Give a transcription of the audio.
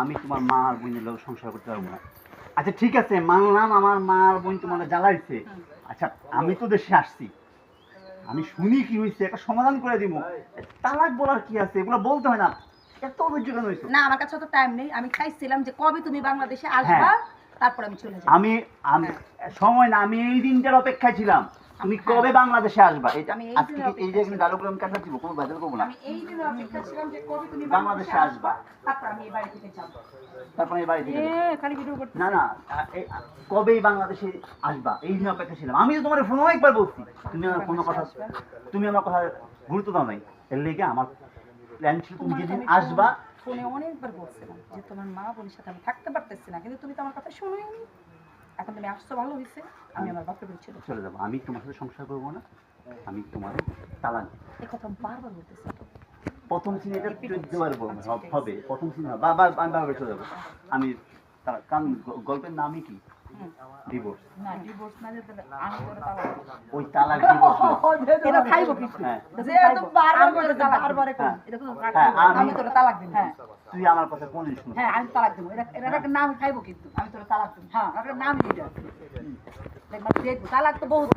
আমি তোমার মা আর বোনের লোক সংসার করতে পারবো না। আচ্ছা ঠিক আছে, মানলাম আমার মা আর বোন তোমার জ্বালাইছে। আচ্ছা আমি তো দেশে আসছি, আমি শুনি কি হয়েছে একটা সমাধান করে দিব। তালাক বলার কি আছে, এগুলো বলতে হয় না। এত অধৈর্য কেন হয়েছে? না আমার কাছে তো টাইম নেই, আমি চাইছিলাম যে কবে তুমি বাংলাদেশে আসবা তারপর আমি চলে যাব। আমি সময় না, আমি এই দিনটার অপেক্ষায় ছিলাম। তুমি কবে বাংলাদেশে আসবা, এটা আমি আজকে এই যে ডায়লগগুলো আমি কাটা দিব, কোনো বাজার করবো না। আমি এই দিনের অপেক্ষা ছিলাম যে কবে তুমি বাংলাদেশে আসবা, তারপর আমি এই বাড়ি থেকে যাব। তারপর এই বাড়ি থেকে খালি ভিডিও করতে না না, কবেই বাংলাদেশে আসবা এই দিনে অপেক্ষা ছিলাম। আমি তো তোমার ফোন একবার বলছি, তুমি আমার কোনো কথা, তুমি আমার কথা গুরুত্ব দাও নাই। এর লেগে আমার প্ল্যান ছিল তুমি যেদিন আসবা। ফোনে অনেকবার বলছিলাম যে তোমার মা বোনের সাথে আমি থাকতে পারতেছি না, কিন্তু তুমি তো আমার কথা শুনোই নি। এখন তুমি আসছো ভালো হয়েছে, আমি আমার বাপের বাড়ি চলে যাবো। আমি তোমার সাথে সংসার করবো না, আমি তোমার তালাক দিব। এই কথা বারবার বলতেছি। প্রথম সিনে এটা 14 বার হবে, প্রথম সিনে বাবার আমি বাবার চলে যাবো। আমি কারণ গল্পের নামই কি, ডিভোর্স। না ডিভোর্স না, যে আমি করে তালাক ওই তালাক ডিভোর্স এটা খাইবো কিছু। হ্যাঁ যে এত বারবার করে বারবার করে এটা কোনো আমি তোরে তালাক দিব। হ্যাঁ তুই আমার কথা কোনদিন শুনছিস? হ্যাঁ আমি তালাক দেব, এটা একটা নাম খাইবো, কিন্তু আমি তোরে তালাক দেব। হ্যাঁ একটা নাম দিটা দেখবা, দেখবো তালাক তো বহুত